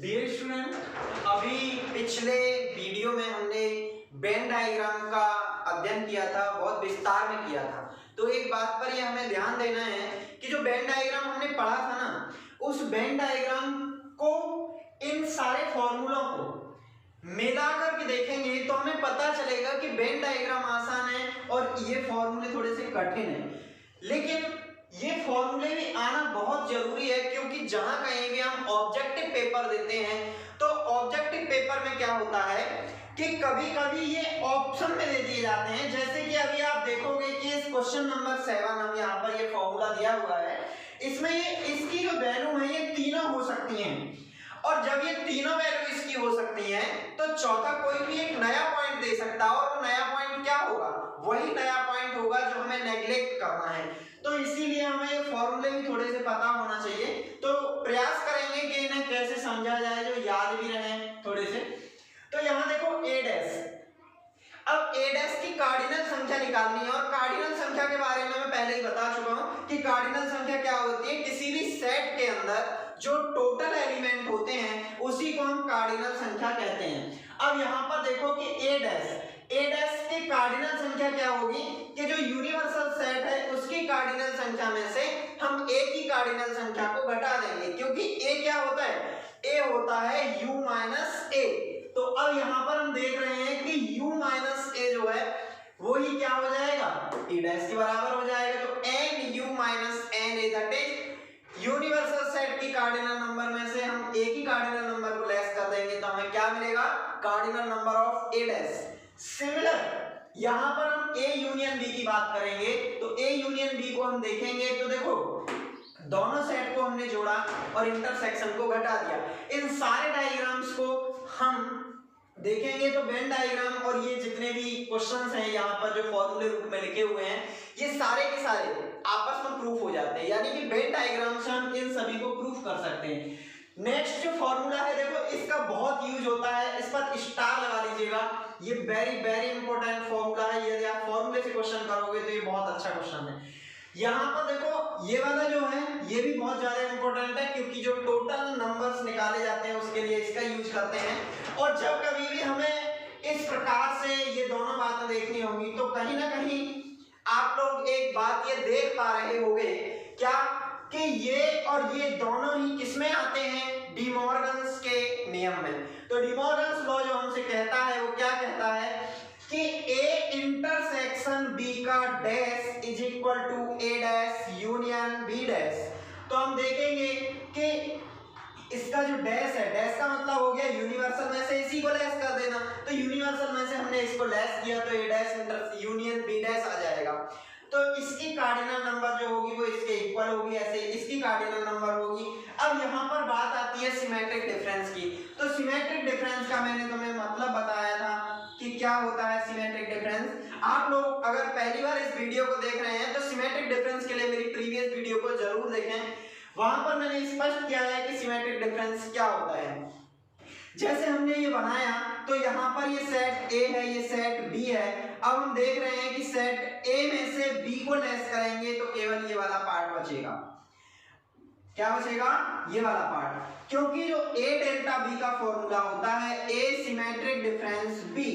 Dear student, अभी पिछले video में हमने वेन डायग्राम का अध्ययन किया था, बहुत विस्तार में किया था। तो एक बात पर ये हमें ध्यान देना है कि जो वेन डायग्राम हमने पढ़ा था ना, उस वेन डायग्राम को इन सारे फॉर्मूलों को मिला करके देखेंगे तो हमें पता चलेगा कि वेन डायग्राम आसान है और ये फॉर्मूले थोड़े से कठिन है। लेकिन ये फॉर्मूले भी आना बहुत जरूरी है, क्योंकि जहां कहीं भी हम ऑब्जेक्टिव पेपर देते हैं तो ऑब्जेक्टिव पेपर में क्या होता है कि कभी कभी ये ऑप्शन में दे दिए जाते हैं। जैसे कि अभी आप देखोगे कि इस क्वेश्चन नंबर 7 हम यहाँ पर ये फॉर्मूला दिया हुआ है, इसमें ये इसकी जो वैल्यू है ये तीनों हो सकती हैं, और जब ये तीनों वैल्यू इसकी हो सकती हैं तो चौथा कोई भी एक नया पॉइंट दे सकता है, और वो नया पॉइंट क्या होगा, वही नया पॉइंट होगा जो हमें नेग्लेक्ट करना है। तो इसीलिए हमें ये फॉर्मूले भी थोड़े से पता होना चाहिए। तो प्रयास करेंगे कि इन्हें कैसे समझा जाए जो याद भी रहे थोड़े से। तो यहाँ देखो a डैश, अब a डैश की कार्डिनल संख्या निकालनी है, और कार्डिनल संख्या के बारे में मैं पहले ही बता चुका हूँ कि कार्डिनल संख्या क्या होती है, किसी भी सेट के अंदर जो टोटल एलिमेंट होते हैं उसी को हम कार्डिनल संख्या कहते हैं। अब यहाँ पर देखो कि a डैश की कार्डिनल संख्या क्या होगी कि जो यूनिवर्सल सेट है उसकी कार्डिनल संख्या में से हम a की कार्डिनल संख्या को घटा देंगे, क्योंकि a क्या होता है, a होता है u माइनस a। तो अब यहाँ पर हम देख रहे हैं कि u माइनस a जो है वो ही क्या हो जाएगा, a डैश के बराबर हो जाएगा। तो n u minus n a, that is universal set की कार्डिनल नंबर में से हम a की कार्डिनल नंबर को लेस कर देंगे तो हमें क्या मिलेगा, cardinal number of a dash. Similar यहाँ पर हम a यूनियन b की बात करेंगे, तो a यूनियन b को हम देखेंगे तो देखो दोनों सेट को हमने जोड़ा और इंटरसेक्शन को घटा दिया। इन सारे डायग्राम्स को हम देखेंगे तो वेन डायग्राम और ये जितने भी क्वेश्चंस हैं यहाँ पर जो फॉर्मूले रूप में लिखे हुए हैं ये सारे के सारे आपस में प्रूफ हो जाते हैं, यानी कि वेन डायग्राम से हम इन सभी को प्रूफ कर सकते हैं। नेक्स्ट जो फॉर्मूला है देखो, इसका बहुत यूज होता है, इस पर स्टार लगा लीजिएगा, ये वेरी इंपॉर्टेंट फॉर्मूला है। यदि आप फॉर्मूले से क्वेश्चन करोगे तो ये बहुत अच्छा क्वेश्चन है। यहाँ पर देखो ये वाला जो है ये भी बहुत ज्यादा इंपॉर्टेंट है, क्योंकि जो टोटल नंबर्स निकाले जाते हैं उसके लिए इसका यूज करते हैं। और जब कभी भी हमें इस प्रकार से ये दोनों बातें देखनी होंगी तो कहीं ना कहीं आप लोग एक बात ये देख पा रहे होंगे क्या, कि ये और ये दोनों ही किसमें आते हैं, डी मॉर्गन्स के नियम में। तो डी मॉर्गन्स लॉ जो हमसे कहता है वो क्या कहता है कि a इंटरसेक्शन b का dash is equal to a dash union b dash. तो हम देखेंगे कि इसका जो डैश है, डैश का मतलब हो गया यूनिवर्सल में से इसी को लेस कर देना, तो यूनिवर्सल में से हमने इसको लेस किया तो a dash union b dash आ जाएगा। तो इसकी कार्डिनल नंबर जो होगी वो इसके इक्वल होगी, ऐसे इसकी कार्डिनल नंबर होगी। अब यहाँ पर बात आती है सिमेट्रिक डिफरेंस की। तो सिमेट्रिक डिफरेंस का मैंने तुम्हें मतलब बताया था कि क्या होता है सिमेट्रिक डिफरेंस। आप लोग अगर पहली बार इस वीडियो को देख रहे हैं तो सिमेट्रिक डिफरेंस के लिए मेरी प्रीवियस वीडियो को जरूर देखें, वहां पर मैंने स्पष्ट किया है कि सिमेट्रिक डिफरेंस क्या होता है। जैसे हमने ये बनाया तो यहाँ पर ये सेट A है, ये सेट B है। अब हम देख रहे हैं कि सेट A में से B को लेस करेंगे तो केवल ये वाला पार्ट बचेगा। क्या बचेगा, ये वाला पार्ट, क्योंकि जो A डेल्टा B का फॉर्मूला होता है A symmetric difference B।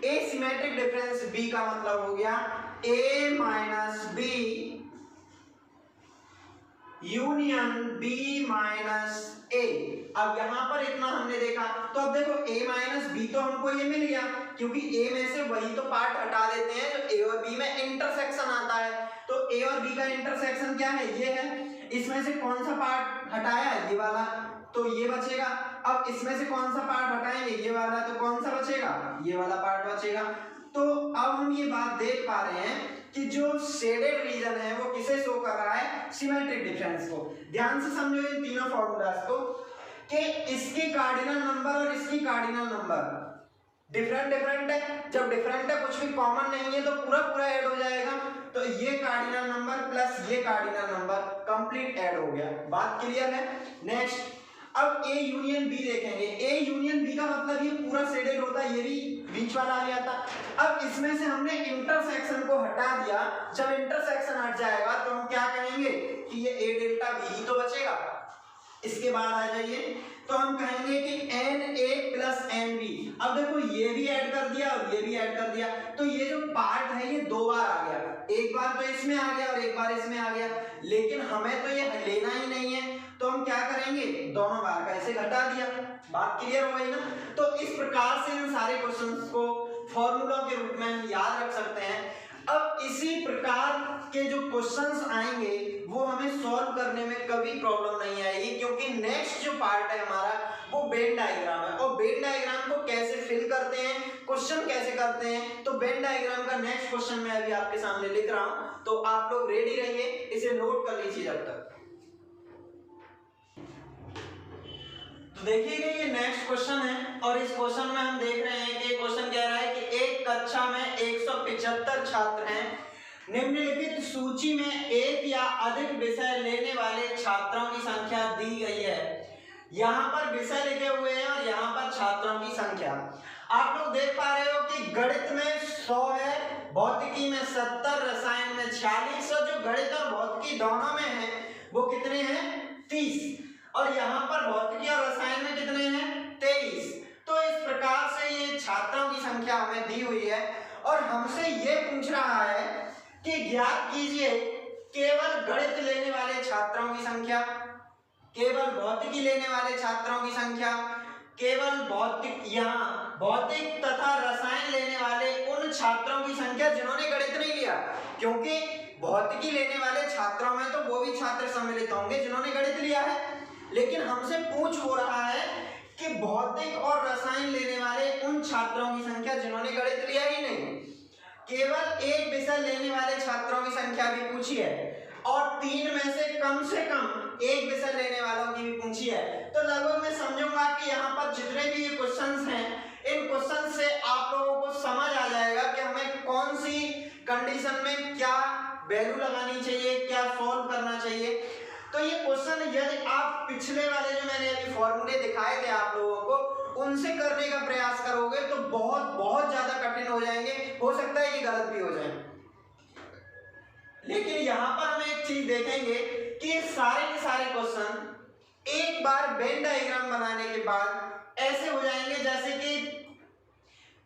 A symmetric difference B का मतलब हो गया A minus B union B minus A। अब यहाँ पर इतना हमने देखा, तो अब देखो A माइनस B तो हमको ये मिल गया, क्योंकि A में से वही तो पार्ट हटा देते हैं जो A और B में इंटरसेक्शन आता है। तो A और B का इंटरसेक्शन क्या है, ये है। इसमें से कौन सा पार्ट हटाया, ये वाला, तो ये बचेगा। अब इसमें से कौन सा पार्ट हटाएंगे, ये वाला, तो कौन सा बचेगा, ये वाला पार्ट बचेगा। तो अब हम ये बात देख पा रहे हैं कि जो शेडेड रीजन है वो किसे शो कर रहा है, सिमेट्रिक डिफरेंस को। ध्यान से समझो इन तीनों फॉर्मूलास को कि इसकी कार्डिनल नंबर और इसकी कार्डिनल नंबर डिफरेंट है। जब डिफरेंट है, कुछ भी कॉमन नहीं है तो पूरा ऐड हो जाएगा। तो ये कार्डिनल नंबर प्लस ये कार्डिनल नंबर कंप्लीट ऐड हो गया। बात क्लियर है। नेक्स्ट अब A यूनियन B देखेंगे। A यूनियन B का मतलब ये पूरा शेडेड होता है, ये भी बीच वाला आ गया था। अब इसमें से हमने इंटरसेक्शन को हटा दिया, जब इंटरसेक्शन हट जाएगा तो हम क्या कहेंगे कि ये A डेल्टा B ही तो बचेगा। इसके बाद आ जाइए तो हम कहेंगे कि Na प्लस Nb। अब देखो ये भी ऐड कर दिया और ये भी ऐड कर दिया, तो ये जो पार्ट है ये दो बार आ गया, एक बार तो इसमें आ गया और एक बार इसमें आ गया, लेकिन हमें तो ये लेना ही नहीं है, तो हम क्या करेंगे, दोनों बार का ऐसे घटा दिया। बात क्लियर हो गई ना। तो इस प्रकार से इन सारे क्वेश्चंस को फॉर्मूला के रूप में हम याद रख सकते हैं। अब इसी प्रकार के जो क्वेश्चंस आएंगे वो हमें सॉल्व करने में कभी प्रॉब्लम नहीं आएगी, क्योंकि नेक्स्ट जो पार्ट है हमारा वो वेन डायग्राम है, और वेन डायग्राम को कैसे फिल करते हैं, क्वेश्चन कैसे करते हैं, तो वेन डायग्राम का नेक्स्ट क्वेश्चन मैं अभी आपके सामने लिख रहा हूं, तो आप लोग रेडी रहिए, इसे नोट कर लीजिए जब तक। तो देखिएगा ये नेक्स्ट क्वेश्चन है, और इस क्वेश्चन में हम देख रहे हैं कि क्वेश्चन कह रहा है कि एक कक्षा में 175 छात्र हैं, निम्नलिखित सूची में एक या अधिक विषय लेने वाले छात्रों की संख्या दी गई है। यहाँ पर विषय लिखे हुए हैं और यहाँ पर छात्रों की संख्या आप लोग देख पा रहे हो कि गणित में 100 है, भौतिकी में 70, रसायन में 46, और जो गणित और भौतिकी दोनों में है वो कितने हैं, 30, और यहाँ पर भौतिकी और रसायन में कितने हैं, 23। तो इस प्रकार से ये छात्रों की संख्या हमें दी हुई है, और हमसे ये पूछ रहा है कि ज्ञात कीजिए केवल गणित लेने वाले छात्रों की संख्या, केवल भौतिकी लेने वाले छात्रों की संख्या, केवल भौतिक तथा रसायन लेने वाले उन छात्रों की संख्या जिन्होंने गणित नहीं लिया, क्योंकि भौतिकी लेने वाले छात्रों में तो वो भी छात्र सम्मिलित होंगे जिन्होंने गणित लिया है, लेकिन हमसे पूछ हो रहा है कि भौतिक और रसायन लेने वाले उन छात्रों की संख्या जिन्होंने गणित लिया ही नहीं। केवल एक विषय लेने वाले छात्रों की संख्या भी पूछी है, और 3 में से कम एक विषय लेने वालों की भी पूछी है। तो लगभग मैं समझूंगा कि यहाँ पर जितने भी ये क्वेश्चंस हैं, इन क्वेश्चन से आप लोगों को समझ आ जाएगा कि हमें कौन सी कंडीशन में क्या वैल्यू लगानी चाहिए, क्या सॉल्व करना चाहिए। तो ये क्वेश्चन यदि आप पिछले वाले जो मैंने अभी फॉर्मूले दिखाए थे आप लोगों को, उनसे करने का प्रयास करोगे तो बहुत ज्यादा कठिन हो जाएंगे, हो सकता है कि गलत भी हो जाए। लेकिन यहाँ पर हम एक चीज देखेंगे कि सारे के सारे क्वेश्चन एक बार वेन डायग्राम बनाने के बाद ऐसे हो जाएंगे जैसे कि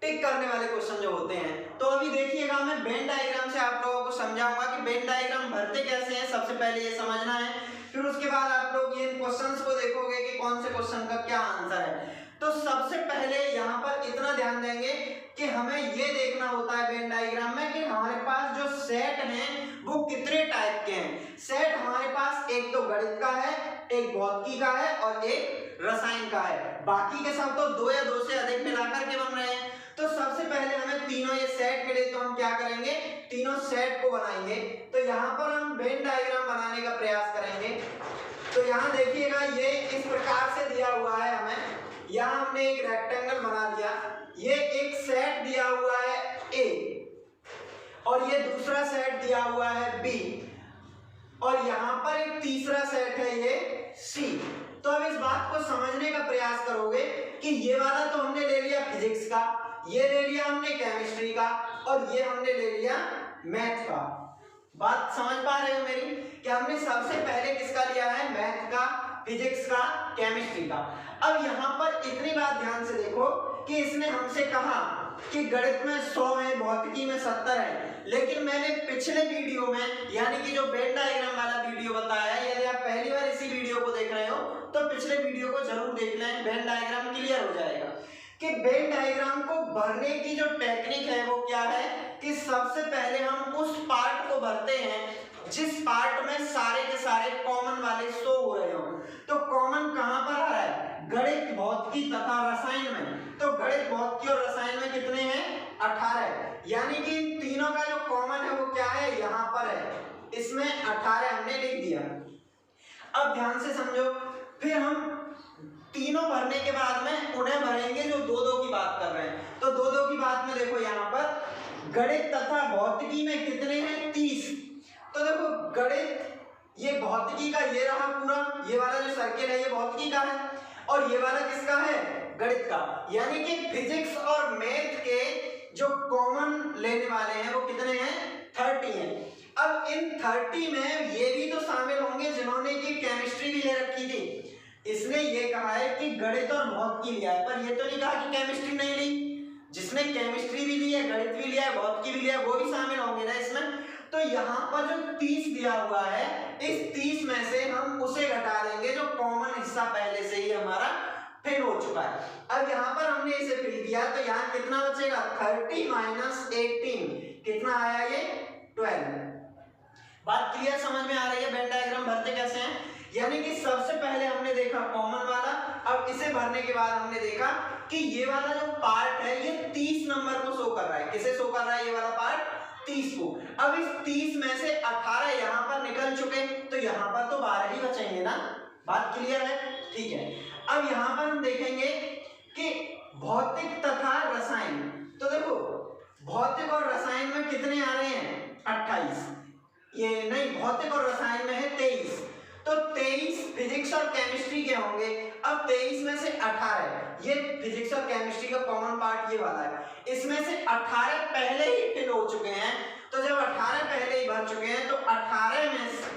टिक करने वाले क्वेश्चन जो होते हैं। तो अभी देखिएगा, मैं वेन डायग्राम से आप लोगों को समझाऊंगा कि वेन डायग्राम भरते कैसे हैं, सबसे पहले ये समझना है, फिर उसके बाद आप लोग ये क्वेश्चंस को देखोगे कि कौन से क्वेश्चन का क्या आंसर है। तो सबसे पहले यहाँ पर इतना ध्यान देंगे कि हमें ये देखना होता है वेन डायग्राम में कि हमारे पास जो सेट हैं वो कितने टाइप के हैं। सेट हमारे पास एक तो गणित का है, एक भौतिकी का है और एक रसायन का है, बाकी के सब तो 2 या 2 से अधिक मिलाकर के बन रहे हैं। तो सबसे पहले हमें तीनों ये सेट मिले तो हम क्या करेंगे, तीनों सेट को बनाएंगे। तो यहाँ पर हम वेन डायग्राम बनाने का प्रयास करेंगे। तो यहाँ देखिएगा ये इस प्रकार से दिया हुआ है हमें, यहाँ हमने एक रेक्टेंगल बना दिया, ये एक सेट दिया हुआ है A और ये दूसरा सेट दिया हुआ है B, और यहाँ पर एक तीसरा सेट है ये C। तो अब इस बात को समझने का प्रयास करोगे कि ये वाला तो हमने ले लिया फिजिक्स का, ये ले लिया हमने केमिस्ट्री का, और ये हमने ले लिया मैथ का। बात समझ पा रहे हो मेरी कि हमने सबसे पहले किसका लिया है, मैथ का, फिजिक्स का, केमिस्ट्री का। अब यहाँ पर इतनी बात ध्यान से देखो कि इसने हमसे कहा कि गणित में 100 है, भौतिकी में 70 है, लेकिन मैंने पिछले वीडियो में यानी कि जो वेन डायग्राम वाला वीडियो बताया है, यदि आप पहली बार इसी वीडियो को देख रहे हो तो पिछले वीडियो को जरूर देख लें, वेन डायग्राम क्लियर हो जाएगा कि वेन डायग्राम को भरने की जो टेक्निक है वो क्या है कि सबसे पहले हम उस पार्ट को भरते हैं जिस पार्ट में सारे के सारे कॉमन वाले शो हो रहे हो। तो कॉमन कहां पर आ रहा है, गणित, भौतिकी तथा रसायन में। तो गणित, भौतिकी और रसायन में कितने हैं, 18, यानी कि इन तीनों का जो कॉमन है वो क्या है, यहाँ पर है, इसमें 18 हमने लिख दिया। अब ध्यान से समझो, फिर हम तीनों भरने के बाद में उन्हें भरेंगे जो 2-2 की बात कर रहे हैं। तो 2-2 की बात में देखो यहाँ पर गणित तथा भौतिकी में कितने हैं, 30। तो देखो गणित, ये भौतिकी का ये रहा पूरा, ये वाला जो सर्किल है ये भौतिकी का है, और ये वाला किसका है, गणित का। यानी कि फिजिक्स और मैथ के जो कॉमन लेने वाले हैं वो कितने हैं, 30 हैं। अब इन 30 में ये भी तो शामिल होंगे जिन्होंने की केमिस्ट्री भी ले रखी थी। इसने ये कहा है कि गणित और भौतिकी लिया है, पर ये तो नहीं कहा कि केमिस्ट्री नहीं ली। जिसने केमिस्ट्री भी ली है, गणित भी लिया है, भौतिकी भी लिया है, वो भी शामिल होंगे ना इसमें। तो यहाँ पर जो 30 दिया हुआ है, इस 30 में से हम उसे घटा देंगे जो कॉमन हिस्सा पहले से ही हमारा फिल हो चुका है। अब यहाँ पर हमने इसे फिल किया तो यहाँ कितना बचेगा, 30 माइनस 18 कितना आया, ये 12। बात क्लियर समझ में आ रही है वेन डायग्राम भरते कैसे हैं। यानी कि सबसे पहले हमने देखा कॉमन वाला, अब इसे भरने के बाद हमने देखा कि ये वाला जो पार्ट है ये 30 नंबर को शो कर रहा है। किसे शो कर रहा है ये वाला पार्ट, 30 को। अब इस 30 में से 18 यहाँ पर निकल चुके, तो यहाँ पर तो 12 ही बचेंगे ना। बात क्लियर है, ठीक है। अब यहाँ पर हम देखेंगे कि भौतिक तथा रसायन, तो देखो भौतिक और रसायन में कितने आ रहे हैं, 28, ये नहीं, भौतिक और रसायन में है 23, तो 23 फिजिक्स और केमिस्ट्री के होंगे। अब 23 में से 18, ये फिजिक्स और केमिस्ट्री का कॉमन पार्ट ये वाला है, इसमें से 18 पहले ही फिल हो चुके हैं। तो जब 18 पहले ही भर चुके हैं तो 18 में से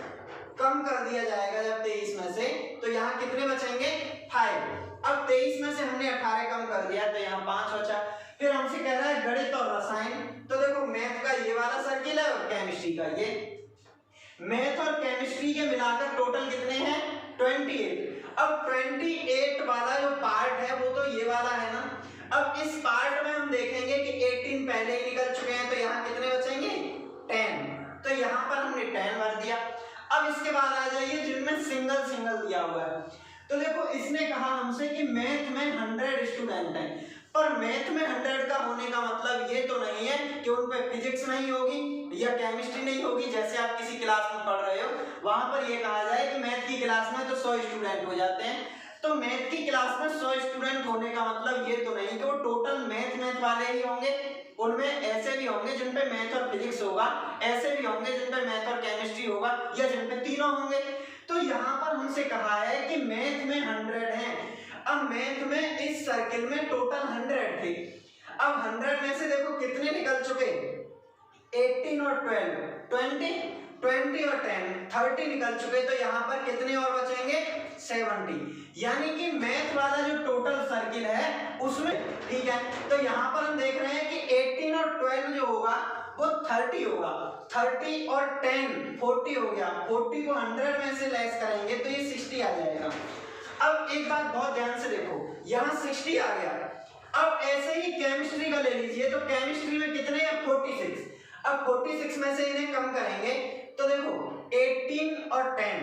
कम कर दिया जाएगा जब 23 में से, तो यहाँ कितने बचेंगे, 5। अब 23 में से हमने 18 कम कर दिया तो यहाँ 5 बचा। फिर हमसे कह रहा है गणित और रसायन, तो देखो मैथ का ये वाला सर्किल है और केमिस्ट्री का ये। मैथ और केमिस्ट्री के मिलाकर टोटल कितने हैं, 28। अब 28 वाला जो पार्ट है वो तो ये वाला है ना। अब इस पार्ट में हम देखेंगे कि 18 पहले ही निकल चुके हैं, तो यहाँ कितने बचेंगे, 10। तो यहाँ पर हमने 10 भर दिया। अब इसके बाद आ जाइए जिनमें सिंगल सिंगल दिया हुआ है। तो देखो इसने कहा हमसे कि मैथ में 100 स्टूडेंट हैं, पर मैथ में 100 का होने का मतलब ये तो नहीं है कि उन पे फिजिक्स नहीं होगी या केमिस्ट्री नहीं होगी। जैसे आप किसी क्लास में पढ़ रहे हो, वहां पर ये कहा जाए कि मैथ की क्लास में तो 100 स्टूडेंट हो जाते हैं, तो मैथ की क्लास में 100 स्टूडेंट होने का मतलब ये तो नहीं कि वो टोटल मैथ वाले ही होंगे। उनमें ऐसे भी होंगे जिन पे मैथ और फिजिक्स होगा, ऐसे भी होंगे जिन पे मैथ और केमिस्ट्री होगा, या जिन पे तीनों होंगे। तो यहाँ पर हमसे कहा है कि मैथ में 100 हैं। अब मैथ में इस सर्किल में टोटल 100 थे। अब 100 में से देखो कितने निकल चुके, 18 और 12, 20 और 10, 30 निकल चुके। तो यहाँ पर कितने और बचेंगे, 70। यानी कि मैथ वाला जो टोटल सर्किल है उसमें, ठीक है। तो यहाँ पर हम देख रहे हैं कि 18 और 12 जो होगा वो 30 होगा, 30 और 10 40 हो गया। 40 को 100 में से लेस करेंगे तो ये 60 आ जाएगा। अब एक बात बहुत ध्यान से देखो, यहाँ 60 आ गया। अब ऐसे ही केमिस्ट्री का ले लीजिए, तो केमिस्ट्री में कितने हैं, 46। अब 46 में से इन्हें कम करेंगे तो देखो 18 और 10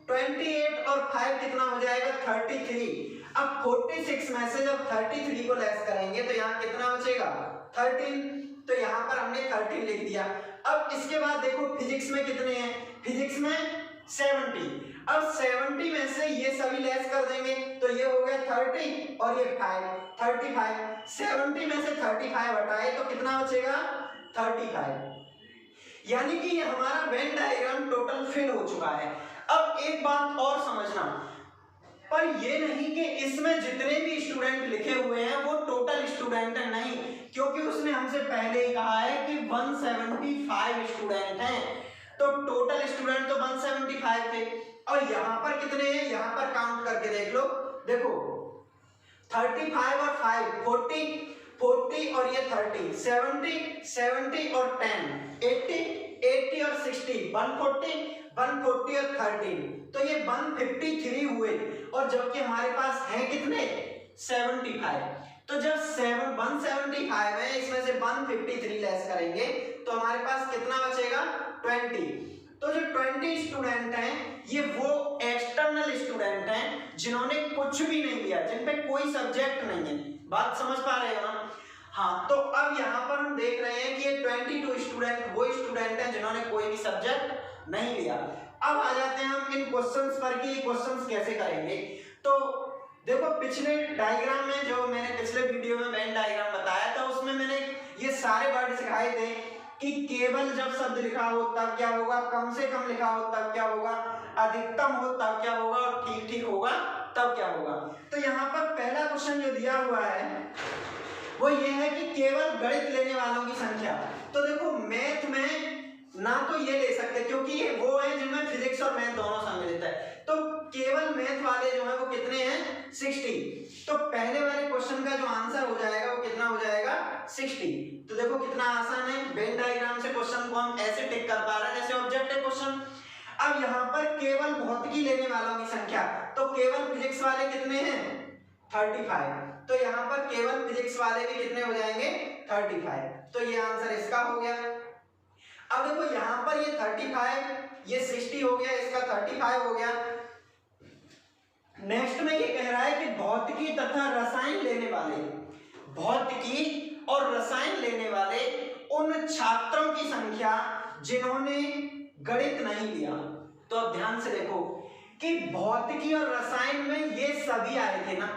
28 और 5 कितना हो जाएगा, 33। अब 46 में से जब 33 को लेस करेंगे तो यहाँ कितना बचेगा, 13। तो यहाँ पर हमने 13 लिख दिया। अब इसके बाद देखो फिजिक्स में कितने हैं, फिजिक्स में 70। अब 70 में से ये सभी लेस कर देंगे तो ये हो गया 30 और ये 5, 35। 70 में से 35 हटाए तो कितना बचेगा, 35। यानी कि ये हमारा वेन डायग्राम टोटल फिल हो चुका है। अब एक बात और समझना, पर ये नहीं कि इसमें जितने भी स्टूडेंट लिखे हुए हैं वो टोटल स्टूडेंट है, नहीं, क्योंकि उसने हमसे पहले ही कहा है कि 175 स्टूडेंट हैं, तो टोटल स्टूडेंट तो 175 थे। और यहाँ पर कितने हैं, यहाँ पर काउंट करके देख लो, देखो 35 और 5 40 और ये 30 70 और 10 80 और 60 140 और 13, तो ये 153 हुए। और जबकि हमारे पास है कितने, 75। तो जब 175 है, इसमें से 153 लेस करेंगे तो हमारे पास कितना बचेगा, 20। तो जो 20 स्टूडेंट हैं ये वो एक्सटर्नल स्टूडेंट हैं जिन्होंने कुछ भी नहीं लिया, जिन पे कोई सब्जेक्ट नहीं है। बात समझ पा रहे हो ना। हाँ, तो अब यहाँ पर हम देख रहे हैं कि ये 22 स्टूडेंट वो स्टूडेंट हैं जिन्होंने कोई भी सब्जेक्ट नहीं लिया। अब आ जाते हैं हम इन क्वेश्चंस पर कि ये क्वेश्चंस कैसे करेंगे। तो देखो पिछले डायग्राम में, जो मैंने पिछले वीडियो में वेन डायग्राम बताया था, उसमें मैंने ये सारे वर्ड सिखाए थे कि केवल जब शब्द लिखा हो तब क्या होगा, कम से कम लिखा हो तब क्या होगा, अधिकतम हो तब क्या होगा, और ठीक ठीक होगा तब क्या होगा। तो यहाँ पर पहला क्वेश्चन जो दिया हुआ है वो ये है कि केवल गणित लेने वालों की संख्या। तो देखो मैथ में ना तो ये ले सकते क्योंकि ये वो है जिनमें फिजिक्स और मैथ दोनों सम्मिलित है, तो केवल मैथ वाले जो है वो कितने हैं 60। तो पहले वाले क्वेश्चन का जो आंसर हो जाएगा वो कितना हो जाएगा 60। तो देखो कितना आसान है, वेन डायग्राम से क्वेश्चन को हम ऐसे टिक कर पा रहे हैं जैसे ऑब्जेक्टिव क्वेश्चन। अब यहाँ पर केवल भौतिकी लेने वालों की संख्या, तो केवल फिजिक्स वाले कितने हैं 35। तो यहाँ पर केवल फिजिक्स वाले भी कितने हो जाएंगे 35। तो ये आंसर इसका हो गया। अब देखो यहाँ पर ये 35, ये 60 हो गया, इसका 35 हो गया। नेक्स्ट में ये कह रहा है कि भौतिकी तथा रसायन लेने वाले, भौतिकी और रसायन लेने वाले उन छात्रों की संख्या जिन्होंने गणित नहीं लिया। तो अब ध्यान से देखो कि भौतिकी और रसायन में ये सभी आए थे ना,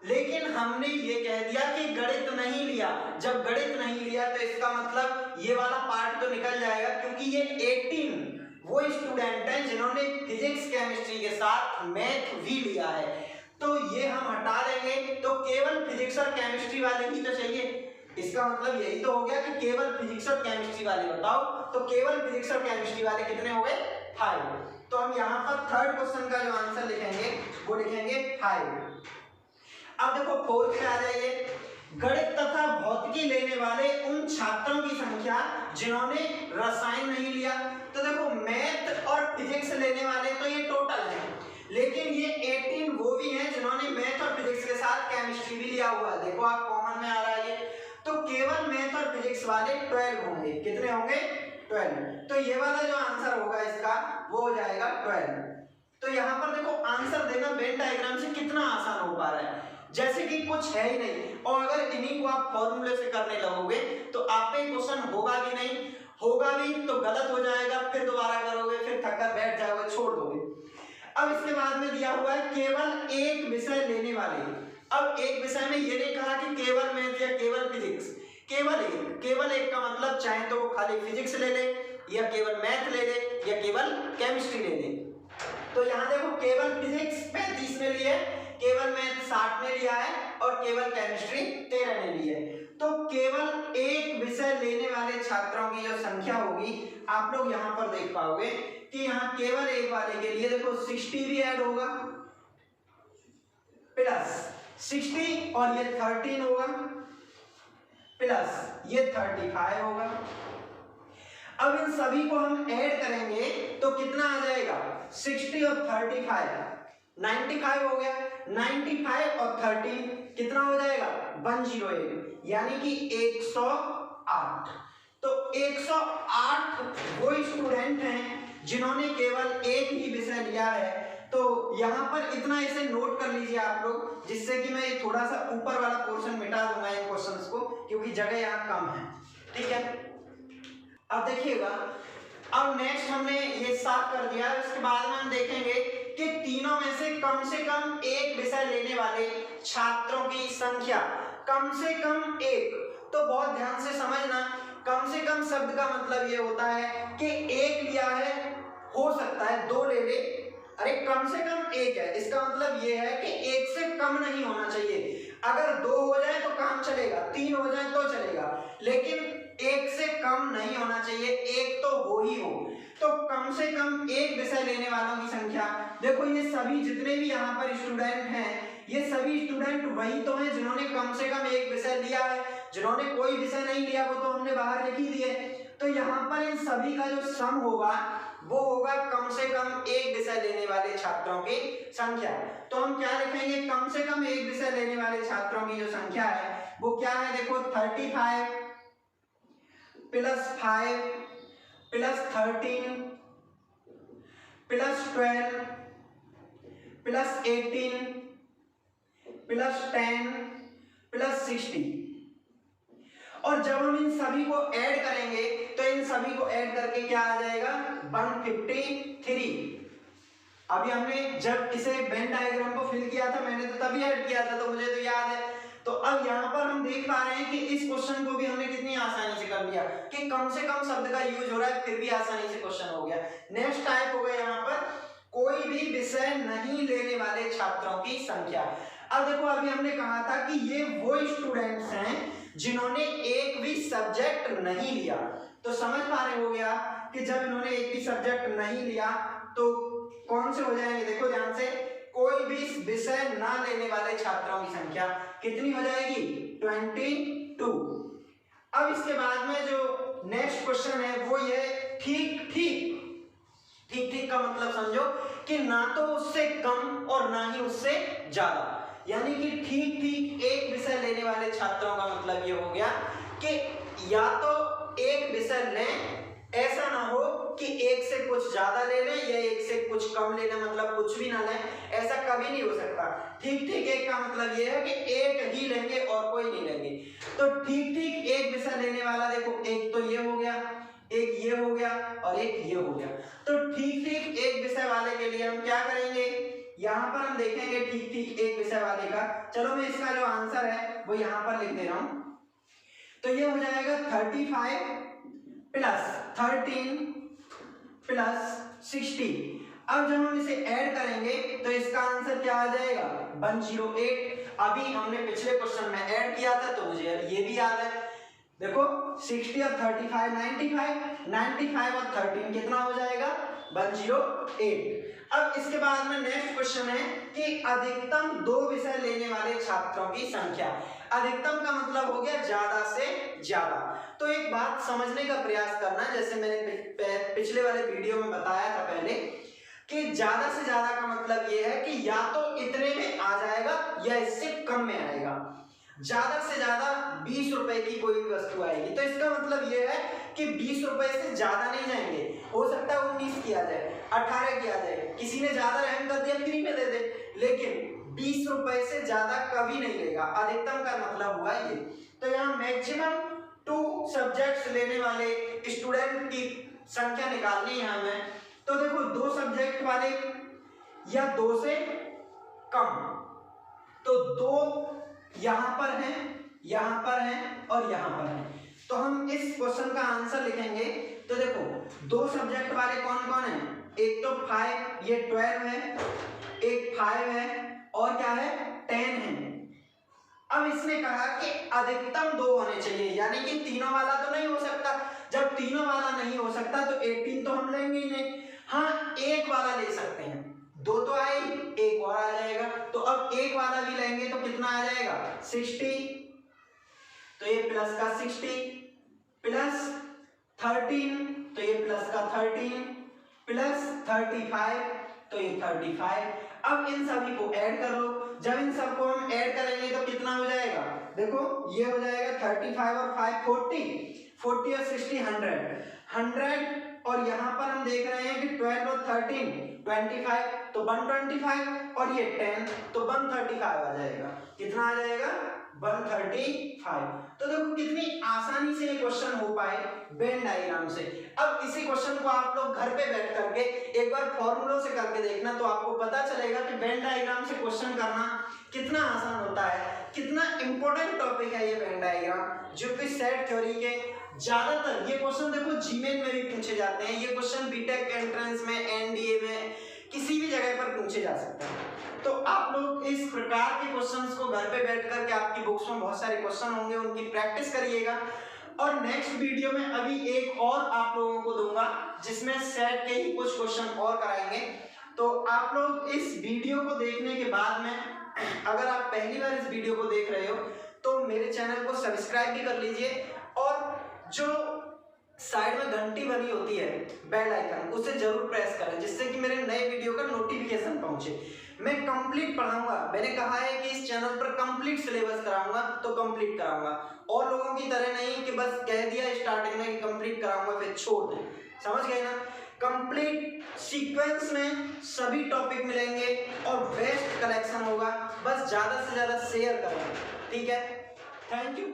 लेकिन हमने ये कह दिया कि गणित नहीं लिया। जब गणित नहीं लिया तो इसका मतलब ये वाला पार्ट तो निकल जाएगा, क्योंकि ये 18 वो स्टूडेंट हैं जिन्होंने फिजिक्स केमिस्ट्री के साथ मैथ भी लिया है। तो ये हम हटा देंगे, तो केवल फिजिक्स और केमिस्ट्री वाले ही तो चाहिए। इसका मतलब यही तो हो गया कि केवल फिजिक्स और केमिस्ट्री वाले बताओ। तो केवल फिजिक्स और केमिस्ट्री वाले कितने हो गए 5। तो हम यहाँ पर थर्ड क्वेश्चन का जो आंसर लिखेंगे वो लिखेंगे 5। अब देखो फोर्थ पे आ जाइए, गणित तथा भौतिकी लेने वाले उन छात्रों की संख्या जिन्होंने रसायन नहीं लिया। तो देखो मैथ और फिजिक्स लेने वाले तो ये टोटल है, लेकिन ये 18 वो भी हैं जिन्होंने मैथ और फिजिक्स के साथ केमिस्ट्री भी लिया हुआ है। देखो आप कॉमन में आ रहा है ये, तो केवल मैथ और फिजिक्स वाले 12 होंगे। कितने होंगे 12। तो ये वाला जो आंसर होगा इसका वो हो जाएगा 12। तो यहाँ पर देखो आंसर देना वेन डायग्राम से कितना आसान हो पा रहा है, जैसे कि कुछ है ही नहीं। और अगर इन्हीं को आप फॉर्मूले से करने लगोगे तो आप पे क्वेश्चन होगा भी नहीं, होगा भी तो गलत हो जाएगा, फिर दोबारा करोगे, फिर थक कर बैठ जाओगे, छोड़ दोगे। अब इसके बाद में दिया हुआ है केवल एक विषय लेने वाले। अब एक विषय में ये नहीं कहा कि केवल मैथ या केवल फिजिक्स, केवल एक का मतलब चाहे तो वो खाली फिजिक्स ले ले, या केवल मैथ ले ले, या केवल केमिस्ट्री ले ले। तो यहाँ देखो केवल फिजिक्स 35 ने लिए, केवल मैथ 60 ने लिया है, और केवल केमिस्ट्री 13 ने ली है। तो केवल एक विषय लेने वाले छात्रों की जो संख्या होगी आप लोग यहाँ पर देख पाओगे कि यहाँ केवल एक वाले के लिए देखो 60 भी ऐड होगा, प्लस 60 और ये 13 होगा, प्लस ये 35 होगा। अब इन सभी को हम ऐड करेंगे तो कितना आ जाएगा 60 और 35 95 हो गया। 95 और 13 कितना हो जाएगा 108, यानी कि 108। तो 108 वो स्टूडेंट हैं जिन्होंने केवल एक ही विषय लिया है। तो यहाँ पर इतना इसे नोट कर लीजिए आप लोग, जिससे कि मैं थोड़ा सा ऊपर वाला पोर्शन मिटा दूंगा इन क्वेश्चंस को, क्योंकि जगह यहाँ कम है। ठीक है, अब देखिएगा, अब नेक्स्ट हमने ये साफ कर दिया। इसके बाद में हम देखेंगे कि तीनों में से कम एक विषय लेने वाले छात्रों की संख्या, कम से कम एक। तो बहुत ध्यान से समझना, कम से कम शब्द का मतलब ये होता है कि एक लिया है, हो सकता है 2 ले ले, अरे कम से कम एक है, इसका मतलब ये है कि एक से कम नहीं होना चाहिए। अगर 2 हो जाए तो काम चलेगा, 3 हो जाए तो चलेगा, लेकिन एक से कम नहीं होना चाहिए, एक तो हो ही हो। तो कम से कम एक विषय लेने वालों की संख्या, देखो ये सभी जितने भी यहाँ पर स्टूडेंट हैं, ये सभी स्टूडेंट वही तो हैं जिन्होंने कम से कम एक विषय लिया है। जिन्होंने कोई विषय नहीं लिया वो तो हमने बाहर लिख ही दिए। तो यहाँ पर इन सभी का जो सम होगा वो होगा कम से कम एक विषय लेने वाले छात्रों की संख्या। तो हम क्या लिखेंगे, कम से कम एक विषय लेने वाले छात्रों की जो संख्या है वो क्या है, देखो 35 plus 5 plus 13 plus 12 plus 18 plus 10 plus 60। और जब हम इन सभी को ऐड करेंगे तो इन सभी को ऐड करके क्या आ जाएगा 153। अभी हमने जब इसे वेन डायग्राम को फिल किया था मैंने तो तभी ऐड किया था, तो मुझे तो याद है। तो अब यहाँ पर हम देख पा रहे हैं कि इस क्वेश्चन को भी हमने कितनी आसानी से कर लिया कि कम से कम शब्द का यूज हो रहा है, फिर भी आसानी से क्वेश्चन हो गया। नेक्स्ट टाइप हो गया यहाँ पर कोई भी विषय नहीं लेने वाले छात्रों की संख्या। अब देखो अभी हमने कहा था कि ये वो स्टूडेंट्स हैं जिन्होंने एक भी सब्जेक्ट नहीं लिया। तो समझ पा रहे हो गया कि जब इन्होंने एक भी सब्जेक्ट नहीं लिया तो कौन से हो जाएंगे, देखो ध्यान से, कोई भी विषय ना लेने वाले छात्रों की संख्या कितनी हो जाएगी, 22। अब इसके बाद में जो नेक्स्ट क्वेश्चन है वो ये ठीक ठीक का मतलब समझो कि ना तो उससे कम और ना ही उससे ज्यादा, यानी कि ठीक ठीक एक विषय लेने वाले छात्रों का मतलब ये हो गया कि या तो एक विषय लें, ऐसा ना हो कि एक से कुछ ज्यादा ले लें या एक से कुछ कम ले लें, मतलब कुछ भी ना लें, ऐसा कभी नहीं हो सकता। ठीक ठीक एक का मतलब ये है कि एक ही लेंगे और कोई नहीं लेंगे। तो ठीक ठीक एक विषय लेने वाला देखो, एक तो ये हो गया, एक ये हो गया और एक ये हो गया। तो ठीक ठीक एक विषय वाले के लिए हम क्या करेंगे, यहाँ पर हम देखेंगे ठीक ठीक एक विषय वाले का। चलो मैं इसका जो आंसर है वो यहाँ पर लिख दे रहा हूं। तो ये हो जाएगा 35 प्लस 13 प्लस 60। अब जब हम इसे ऐड करेंगे तो इसका आंसर क्या आ जाएगा, 108। अभी हमने पिछले क्वेश्चन में ऐड किया था तो मुझे ये भी याद है। देखो 60 और 35 95 और 13 कितना हो जाएगा, 108। अब इसके बाद में नेक्स्ट क्वेश्चन है कि अधिकतम 2 विषय लेने वाले छात्रों की संख्या। अधिकतम का मतलब हो गया ज्यादा से ज्यादा। तो एक बात समझने का प्रयास करना, जैसे मैंने पिछले वाले वीडियो में बताया था पहले कि ज्यादा से ज्यादा का मतलब ये है कि या तो इतने में आ जाएगा या इससे कम में आएगा। ज्यादा से ज्यादा 20 रुपए की कोई भी वस्तु आएगी तो इसका मतलब ये है कि 20 रुपए से ज्यादा नहीं जाएंगे। हो सकता है 19 किया जाए, 18 किया जाए, किसी ने ज्यादा रहम कर दिया फ्री में दे दे, लेकिन 20 रुपए से ज्यादा कभी नहीं लेगा। अधिकतम का मतलब हुआ ये। तो यहाँ मैक्सिमम 2 सब्जेक्ट्स लेने वाले स्टूडेंट की संख्या निकालनी है हमें। तो देखो 2 सब्जेक्ट वाले या 2 से कम, तो 2 यहां पर है, यहां पर है और यहां पर है। तो हम इस क्वेश्चन का आंसर लिखेंगे। तो देखो 2 सब्जेक्ट वाले कौन कौन है, एक तो 5, ये 12 है, एक 5 है और क्या है 10 है। अब इसने कहा कि अधिकतम 2 होने चाहिए, यानी कि तीनों वाला तो नहीं हो सकता। जब तीनों वाला नहीं हो सकता तो 18 तो हम लेंगे ही नहीं। हाँ, एक वाला ले सकते हैं, 2 तो आए, एक और आ जाएगा। तो अब एक वाला भी लेंगे तो कितना आ जाएगा, 60। तो ये प्लस का 60 प्लस 13, तो ये प्लस का 13 प्लस 35, तो ये 35। अब इन सभी को ऐड कर लो। जब इन सबको हम ऐड करेंगे तो कितना हो जाएगा, देखो ये हो जाएगा 35 और 5 40 और 60 100 और यहाँ पर हम देख रहे हैं कि 12 और 13 25, तो 125 और ये 10 तो 135 आ जाएगा। कितना आ जाएगा, 135। तो देखो कितनी आसानी से ये क्वेश्चन हो पाए वेन डायग्राम से। अब इसी क्वेश्चन को आप लोग घर पे बैठ करके एक बार फॉर्मूलों से करके देखना, तो आपको पता चलेगा कि वेन डायग्राम से क्वेश्चन करना कितना आसान होता है, कितना इंपॉर्टेंट टॉपिक है ये वेन डायग्राम, जो कि सेट थ्योरी के ज्यादातर ये क्वेश्चन देखो जीमेल में भी पूछे जाते हैं। ये क्वेश्चन बीटेक एंट्रेंस में, एनडीए में, किसी भी जगह पर पूछे जा सकते हैं। तो आप लोग इस प्रकार के क्वेश्चंस को घर पे बैठ करके, आपकी बुक्स में बहुत सारे क्वेश्चन होंगे, उनकी प्रैक्टिस करिएगा। और नेक्स्ट वीडियो में अभी एक और आप लोगों को दूंगा जिसमें सेट के ही कुछ क्वेश्चन और कराएंगे। तो आप लोग इस वीडियो को देखने के बाद में, अगर आप पहली बार इस वीडियो को देख रहे हो तो मेरे चैनल को सब्सक्राइब भी कर लीजिए और जो साइड में घंटी बनी होती है बेल आइकन, उसे जरूर प्रेस करें जिससे कि मेरे नए वीडियो का नोटिफिकेशन पहुंचे। मैं कंप्लीट पढ़ाऊंगा, मैंने कहा है कि इस चैनल पर कंप्लीट सिलेबस कराऊंगा तो कंप्लीट कराऊंगा, और लोगों की तरह नहीं कि बस कह दिया स्टार्टिंग में कि कंप्लीट कराऊंगा फिर छोड़ दें। समझ गए ना, कंप्लीट सीक्वेंस में सभी टॉपिक मिलेंगे और बेस्ट कलेक्शन होगा। बस ज्यादा से ज्यादा शेयर करें, ठीक है। Thank you.